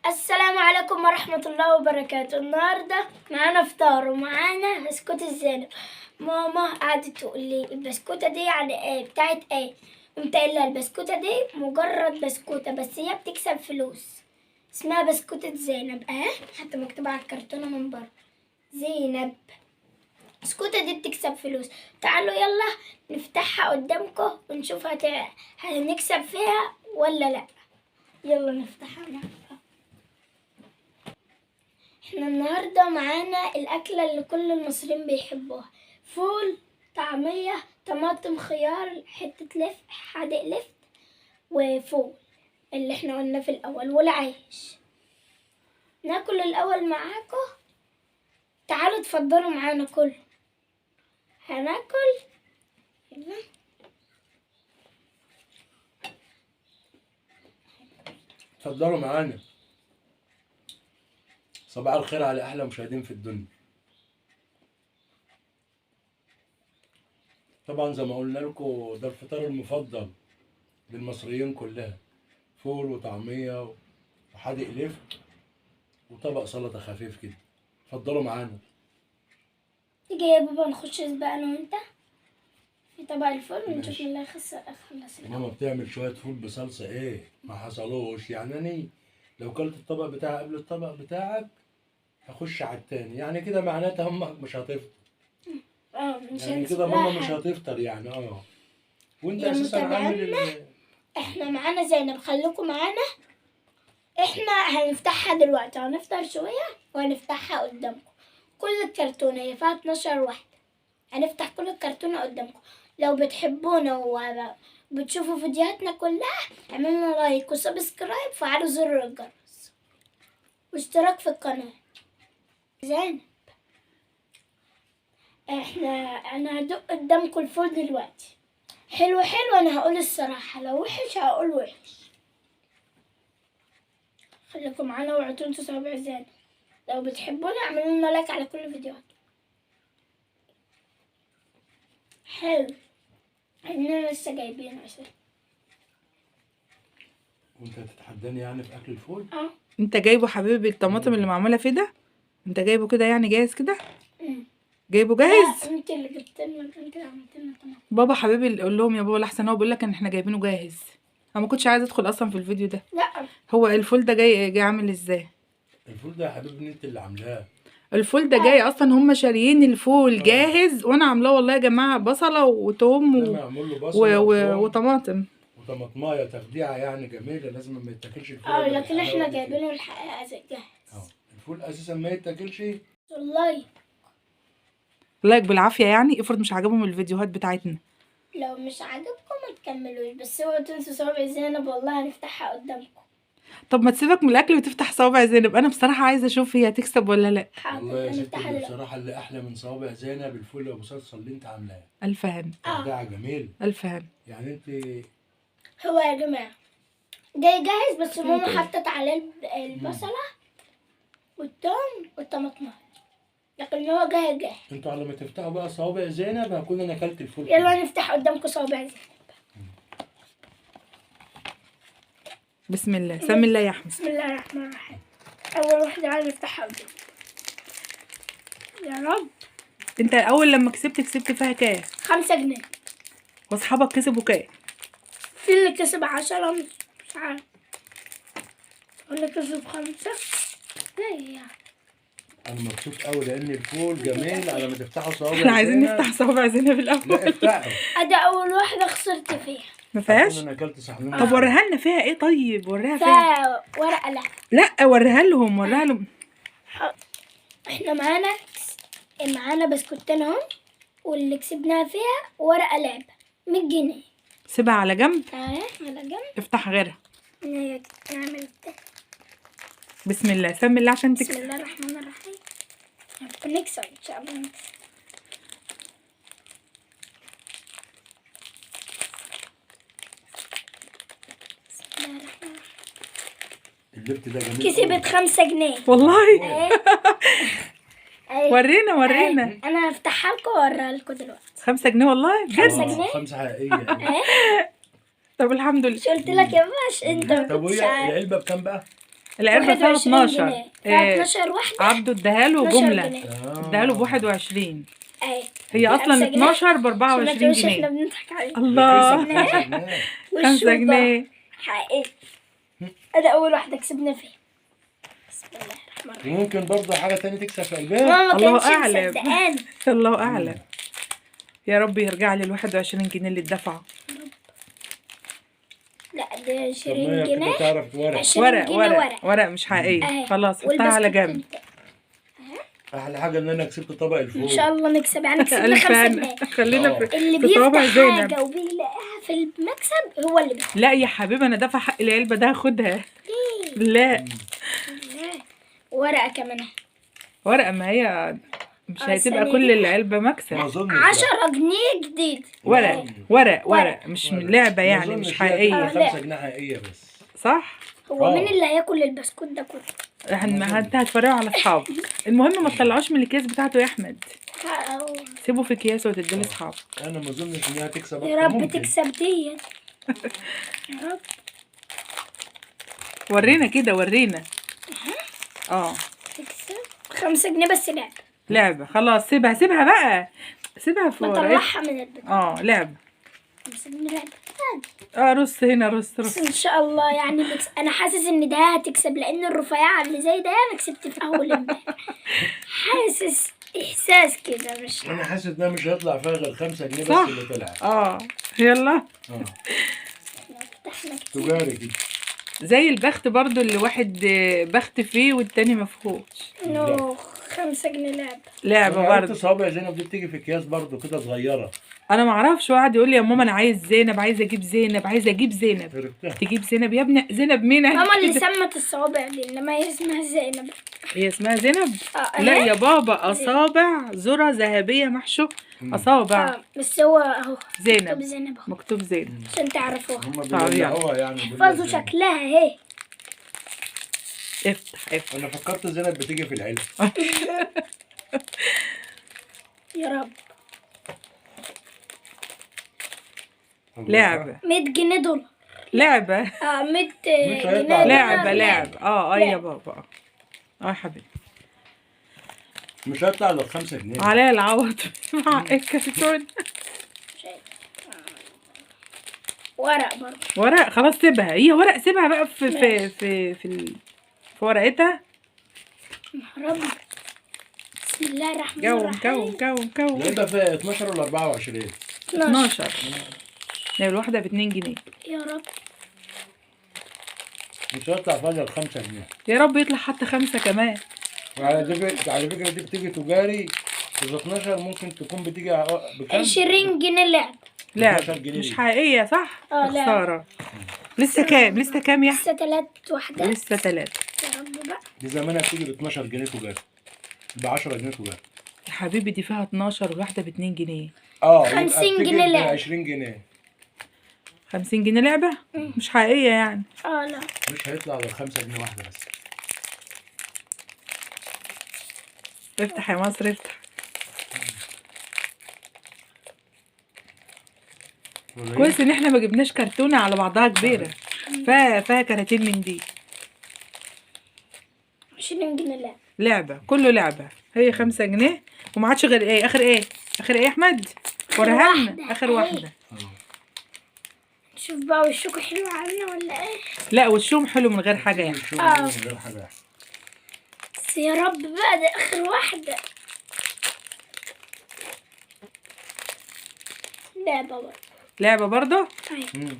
السلام عليكم ورحمة الله وبركاته. النهاردة معانا فطار ومعانا بسكوت الزينب. ماما قعدت تقول لي البسكوتة دي يعني ايه، بتاعت ايه؟ قمت قايلة البسكوتة دي مجرد بسكوتة بس هي بتكسب فلوس، اسمها بسكوتة زينب اهي، حتى مكتوبة على الكرتونة من بره زينب. البسكوتة دي بتكسب فلوس، تعالوا يلا نفتحها قدامكم ونشوف هنكسب فيها ولا لا. يلا نفتحها ونعرف. احنا النهاردة معانا الأكلة اللي كل المصريين بيحبوها، فول، طعمية، طماطم، خيار، حتة لف، حادق لفت، وفول اللي احنا قلنا في الأول، والعيش. ناكل الأول معاكم، تعالوا اتفضلوا معانا كل هناكل. يلا. اتفضلوا معانا. صباح الخير على احلى مشاهدين في الدنيا. طبعا زي ما قلنا لكم ده الفطار المفضل للمصريين كلها، فول وطعميه وحادق لفت وطبق سلطه خفيف كده. اتفضلوا معانا. تيجي يا بابا نخش سباق أنا وأنت في طبق الفول ونشوف ماشي. مين اللي هيخلص الأول. ماما بتعمل شويه فول بصلصه ايه ما حصلوش، يعني انا لو كلت الطبق بتاعها قبل الطبق بتاعك هخش على التاني، يعني كده معناتها امك مش هتفطر، مش يعني هنسيب كده لها ماما مش حاجة. هتفطر يعني. وانت يا اساسا عامل متابعينا، احنا معانا زينب، خليكم معانا. احنا هنفتحها دلوقتي، هنفطر شوية وهنفتحها قدامكم. كل الكرتونة هي فيها 12 واحدة، هنفتح كل الكرتونة قدامكم. لو بتحبونا وبتشوفوا فيديوهاتنا كلها اعملوا لنا لايك وسبسكرايب وفعلوا زر الجرس واشتراك في القناة. زينب، انا هدق قدامكم الفول دلوقتي. حلو حلو، انا هقول الصراحة، لو وحش هقول وحش. خليكم معانا وعطوا انتوا صوابع زينب. لو بتحبونا اعملوا لنا لايك على كل فيديوهات. حلو، احنا لسه جايبين عشان وانت هتتحداني يعني في اكل الفول؟ انت جايبه حبيبي الطماطم اللي معموله فيه ده؟ انت جايبه كده يعني جاهز كده؟ جايبه جاهز؟ انت اللي جبت لنا، انت اللي عملت لنا طماطم. بابا حبيبي قول لهم يا بابا لحسن هو بيقول لك ان احنا جايبينه جاهز. انا ما كنتش عايزه ادخل اصلا في الفيديو ده. لا، هو الفول ده جاي عامل ازاي؟ الفول ده يا حبيبي انت اللي عاملاه. الفول ده جاي اصلا هم شاريين الفول جاهز وانا عاملاه والله يا جماعه، بصله وتوم ده معمول له بصله وثوم وطماطم وطماطمايه تخديعه يعني جميله، لازم ما يتاكلش الفول. لكن احنا جايبينه الحقيقة جاهز. الفول اساسا ما يتاكلش. والله لايك بالعافيه، يعني افرض مش عاجبهم الفيديوهات بتاعتنا. لو مش عاجبكم ما تكملوش، بس اوعوا تنسوا صوابع زينب، والله هنفتحها قدامكم. طب ما تسيبك من الاكل وتفتح صوابع زينب، انا بصراحه عايزه اشوف هي هتكسب ولا لا. والله يا ستي هنفتحها اللي دلوقتي. بصراحه اللي احلى من صوابع زينب الفول ابو صلصه اللي انت عاملاه. الف هنا. تخديعه جميل. الف هنا. يعني انت هو يا جماعة جاي جاهز، بس ماما حطت عليه البصلة والثوم والطماطم، لكن هو جاهز. انتوا على ما تفتحوا بقى صوابع زينب هكون انا اكلت الفول. يلا نفتح قدامكم صوابع زينب. بسم الله، سمي الله يا احمد. بسم الله الرحمن الرحيم. أول واحدة عايزة نفتحها قدام. يا رب. انت اول لما كسبت فيها كام؟ 5 جنيه. واصحابك كسبوا كام؟ في اللي كسب 10، مش عارف، واللي كسب 5. ليه يعني؟ انا مبسوط قوي لان الفول جميل على ما تفتحوا صوابع احنا عايزين زينب. نفتح صوابع زينب لا الاول. افتحوا. أدي أول واحدة خسرت فيها. ما فيهاش؟ انا اكلت صحنين. طب وريها لنا فيها ايه؟ طيب وريها فيها. ورقة لعب. لا وريها لهم. احنا معانا بسكوتين اهو، واللي كسبناها فيها ورقة لعبة 100 جنيه. سيبها على جنب. اهي على جنب. افتح غيرها. نعمل ده. بسم الله، سمي الله عشان بسم تكسب. الله الرحمن الرحيم. نكسب ان شاء الله، نكسب. بسم الله الرحمن الرحيم. اللفت ده جميل. كسبت 5 جنيه. والله. اهي. ورينا. انا هفتحها لكم واوريها لكم دلوقتي. 5 جنيه والله بجد. 5 جنيه. 5 حقيقيه. اهي. طب الحمد لله. مش قلت لك يا باش انت ما طب كنتش وهي عارف. العلبه بكام بقى؟ العلبة فيها 21 12. جنيه. فيها 12 واحدة. عبده اداها له 12 جملة، جنيه. اداها له ب21. اهي هي ب5 اصلا جنيه. 12 عشان ما ب24 تقولش احنا جنيه. بنضحك عليك. الله. 5 جنيه. 5 جنيه. حقيقي. انا اول واحدة كسبنا فيها. بسم الله الرحمن الرحيم. ممكن برضه حاجة تانية تكسب في قلبها. ماما الله كانتش أعلم. مصدقاني. الله اعلم. يا رب يرجع لي ال21 جنيه اللي اتدفعوا. لا ده 20 طب ما هي كده جنيه. تعرف ورق. 20 ورق جنيه ورق ورق مش حقيقية. اهي. خلاص حطها على والبسكوت جنب. احلى حاجة ان انا كسبت طبق الفول. ان شاء الله نكسب، يعني كسبنا ألف 5 هنا. جنيه. خلينا في اللي في صوابع بيفتح زينب. حاجة وبيلاقيها في المكسب هو اللي بيكسب. لا يا حبيبي انا دافع حق العلبة ده هاخدها. لا ورقة كمان. ورقة، ما هي مش هتبقى الثانية كل دي. العلبة ما مكسب. اظنش. 10 جنيه جديد. ورق ورق مش من لعبة يعني، مش حقيقية. 5 جنيه حقيقية بس. صح؟ هو مين اللي هياكل البسكوت ده كله؟ انت هتفرقه على اصحابك. المهم ما تطلعوش من الاكياس بتاعته يا احمد، سيبه في اكياس وتديه لاصحابك. انا ما اظنش ان هي هتكسب يا أكتر. رب ممكن. تكسب دي. يا رب. ورينا كده ورينا. تكسب 5 جنيه بس لعبة. لعبة خلاص، سيبها بقى، سيبها في ورقة. بطلعها من البيت. لعبة. 5 جنيه لعبة. رص هنا رص بس ان شاء الله يعني انا حاسس ان ده هتكسب، لان الرفيعة اللي زي ده انا كسبت في اول امبارح. حاسس احساس كده مش انا حاسس انها مش هيطلع فيها غير 5 جنيه صح. بس اللي طلع. يلا. فتحنا كتير. تجاري كده. زي البخت برضو اللي واحد بخت فيه والتاني مفهوش. نو 5 جنيه لعبة. لعبة انا عرفت برضو. صوابع زينب دي بتيجي في اكياس برضه كده صغيرة. انا معرفش، وقعد يقول لي يا ماما انا عايز زينب، عايز اجيب زينب، عايز اجيب زينب. عرفتها. تجيب زينب يا ابني؟ زينب مين؟ ماما اللي كده. سمت الصوابع دي، انما هي اسمها زينب. هي اسمها زينب؟ لا أهي. يا بابا، اصابع ذرة ذهبية محشو اصابع. بس هو اهو زينب. مكتوب زينب اهو مكتوب زينب. عشان تعرفوها. هم طب بيولعوها يعني. احفظوا شكلها اهي. افتح. انا فكرت زينب بتيجي في العلبة. يا رب. لعبة 100 جنيه دول. لعبة 100 هيطلع جنيه لعبة دولار. لعبة. يا بابا. يا حبيبي. مش هيطلع الا 5 جنيه. عليا العوض مع الكرتون. ورق برضه. ورق خلاص سيبها، هي ورق سيبها بقى في ورقتها. رب. بسم الله الرحمن جو الرحيم. العلبة فيها 12 ولا 24؟ 12. لو الواحدة ب2 جنيه. يا رب. مش هيطلع فيها غير 5 جنيه. يا رب يطلع حتى 5 كمان. على فكرة دي بتيجي تجاري. إذا 12 ممكن تكون بتيجي بكام؟ 20 جنيه لعب. لا 12 جنيه مش دي. حقيقية صح؟ لا. خسارة. لسه كام يا لسه 3 وحدات. لسه 3. يا رب بقى. دي زمانها بتيجي ب 12 جنيه تجاري. ب 10 جنيه تجاري. يا حبيبي دي فيها 12 واحدة ب2 جنيه. 50 جنيه لعبة. 20 جنيه. 50 جنيه لعبة؟ مش حقيقية يعني. لا. مش هيطلع غير 5 جنيه واحدة بس. افتح يا مصر افتح. كويس ان احنا ما جبناش كرتونة على بعضها كبيرة. فيها كراتين من دي. 20 جنيه لعب. لعبة كله لعبة. هي 5 جنيه وما عادش غير ايه؟ اخر ايه يا احمد؟ وريها لنا اخر واحدة. شوف بقى وشكوا حلو علينا ولا ايه؟ لا وشهم حلو من غير حاجة يعني. من غير حاجة. بس يا رب بقى ده اخر واحدة. لعبة برضه. أيوة.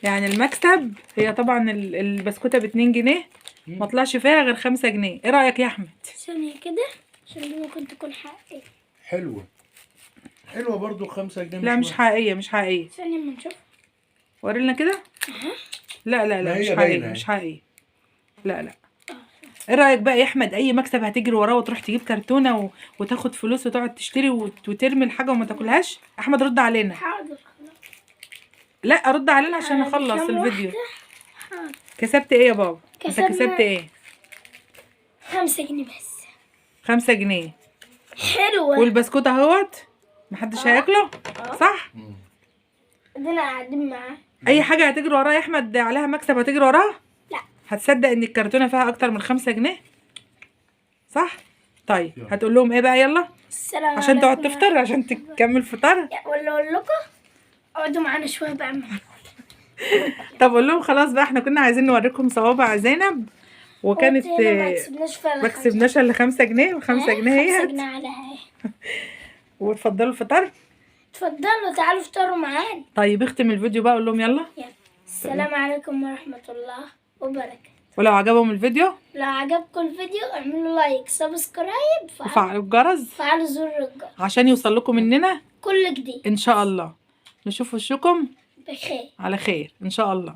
يعني المكسب هي طبعا البسكوتة ب2 جنيه، ما طلعش فيها غير 5 جنيه. ايه رأيك يا احمد؟ ثانية كده عشان دي ممكن تكون حقيقية. حلوة برضو 5 جنيه. لا مش حقيقية ثانية ما نشوف. ورينا كده. لا مش حقيقية. لا ايه رأيك بقى يا احمد؟ اي مكسب هتجري وراه وتروح تجيب كرتونة وتاخد فلوس وتقعد تشتري وترمي الحاجة وما تاكلهاش؟ احمد رد علينا. حاضر. لا رد علينا عشان نخلص الفيديو. كسبت ايه يا بابا؟ انت كسبت ايه؟ 5 جنيه بس. 5 جنيه. حلوة. والبسكوت اهوت محدش هياكله. صح؟ ادينا قاعدين معاه. اي حاجة هتجري وراها يا احمد عليها مكسب هتجري وراها؟ لا. هتصدق ان الكرتونه فيها اكتر من 5 جنيه؟ صح. طيب يلا. هتقول لهم ايه بقى؟ يلا السلام عشان تقعد عليكم. تفطر، عشان تكمل فطار. ولا اقول لكم اقعدوا معانا شويه بقى. طب قول لهم خلاص بقى، احنا كنا عايزين نوريكم صوابع زينب، وكانت ما كسبناش فيها ما كسبناش الا 5 جنيه، 5 جنيه 5 هي. جنيه على هاي. وتفضلوا الفطار. اتفضلوا تعالوا افطروا معانا. طيب اختم الفيديو بقى، قول لهم يلا. يلا. السلام عليكم ورحمه الله وبركاته. ولو عجبهم الفيديو لو عجبكم الفيديو اعملوا لايك سبسكرايب وفعلوا الجرس فعلوا زر الجرس عشان يوصل لكم مننا كل جديد. ان شاء الله. نشوف وشكم بخير. على خير ان شاء الله.